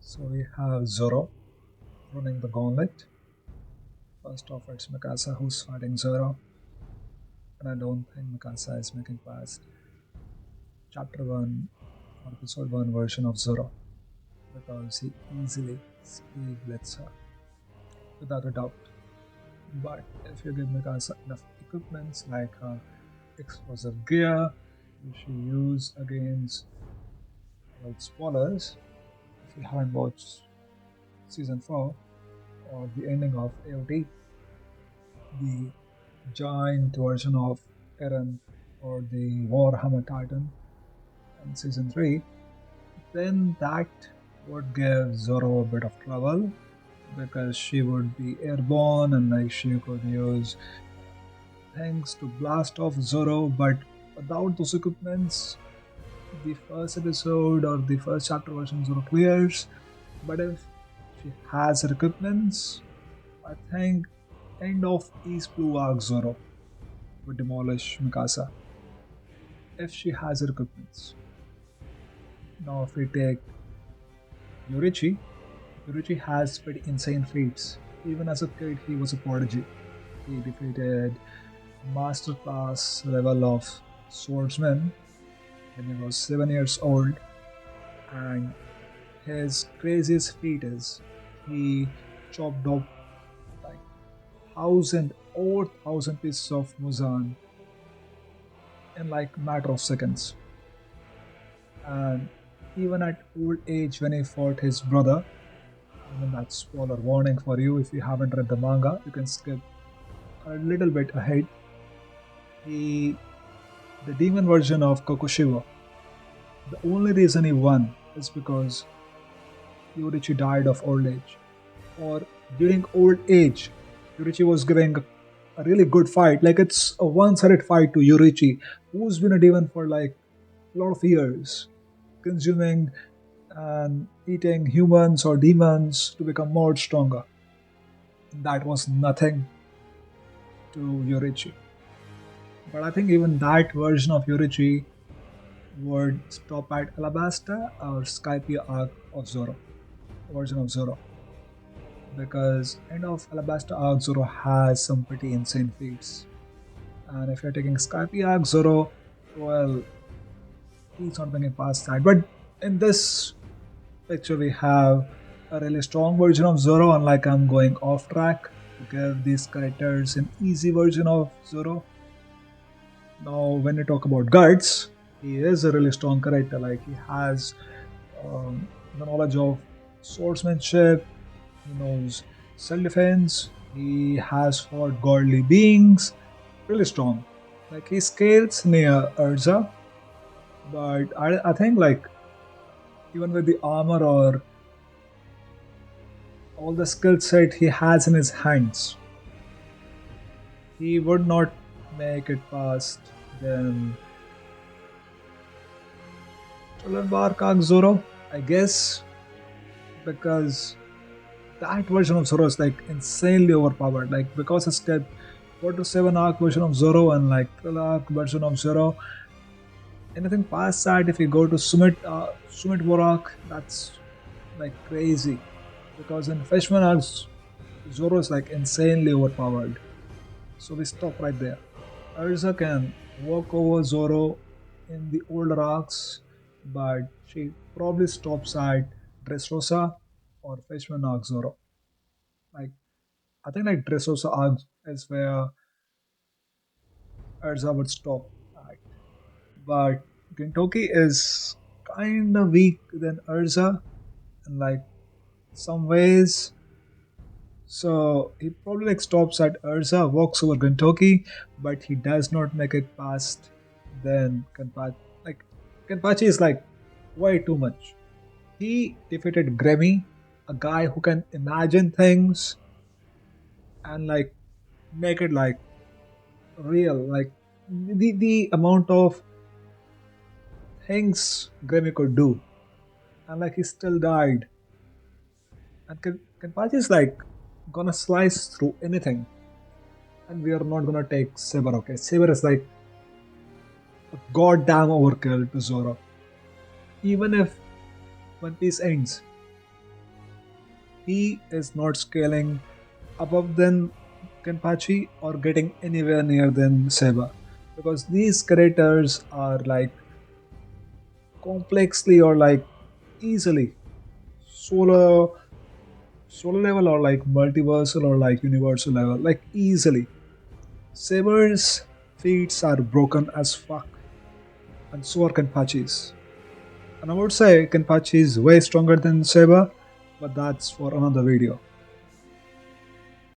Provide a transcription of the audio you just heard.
So we have Zoro running the gauntlet. First off, it's Mikasa who's fighting Zoro, and I don't think Mikasa is making past chapter 1 or episode 1 version of Zoro because he easily splits her without a doubt. But if you give Mikasa enough equipments like explosive gear, which she used against spoilers, if you haven't watched season 4 or the ending of AOT, the giant version of Eren or the Warhammer Titan in season 3, then that would give Zoro a bit of trouble because she would be airborne and like she could use things to blast off Zoro, but without those equipments, the first episode or the first chapter version Zoro clears. But if she has her equipments, I think end of East Blue Arc Zoro would demolish Mikasa if she has her equipments. Now, if we take Yoriichi, Yoriichi has pretty insane feats. Even as a kid, he was a prodigy. He defeated masterclass level of swordsmen when he was 7 years old, and his craziest feat is he chopped up like thousand pieces of Muzan in like matter of seconds. And even at old age when he fought his brother, I mean that's spoiler warning for you if you haven't read the manga, you can skip a little bit ahead. He the demon version of Kokushiwa. The only reason he won is because Yoriichi died of old age. Or during old age, Yoriichi was giving a really good fight. Like it's a one-sided fight to Yoriichi, who's been a demon for like a lot of years, consuming and eating humans or demons to become more stronger. That was nothing to Yoriichi. But I think even that version of Yoriichi would stop at Alabasta or Skypia arc of Zoro, version of Zoro. Because end of Alabasta arc Zoro has some pretty insane feats. And if you're taking Skypia arc Zoro, well, he's not making past that. But in this picture we have a really strong version of Zoro, unlike I'm going off track to give these characters an easy version of Zoro. Now, when you talk about guards, he is a really strong character. Like he has the knowledge of swordsmanship. He knows self-defense. He has fought godly beings. Really strong. Like he scales near Urza, but I think like even with the armor or all the skill set he has in his hands, he would not make it past then Bark Zoro, I guess, because that version of Zoro is like insanely overpowered. Like because it's got 4 to 7 arc version of Zoro and like 12 arc version of Zoro. Anything past that, if you go to Sumit Borak, that's like crazy. Because in Freshman arcs, Zoro is like insanely overpowered. So we stop right there. Urza can walk over Zoro in the older arcs, but she probably stops at Dressrosa or Freshman arc Zoro. Like I think like Dressrosa arc is where Urza would stop at. But Gintoki is kind of weak than Urza in like some ways. So he probably like stops at Urza, walks over Gintoki, but he does not make it past then Kenpachi. Like Kenpachi is like way too much. He defeated Grammy, a guy who can imagine things and like make it like real. Like the amount of things Grammy could do. And like he still died. And Kenpachi is like gonna slice through anything. And we are not gonna take Saber, okay? Saber is like a goddamn overkill to Zoro. Even if One Piece ends, he is not scaling above than Kenpachi or getting anywhere near than Seba. Because these characters are like complexly or like easily solo solo level or like multiversal or like universal level, like easily. Saber's feats are broken as fuck, and so are Kenpachi's. And I would say Kenpachi is way stronger than Saber, but that's for another video.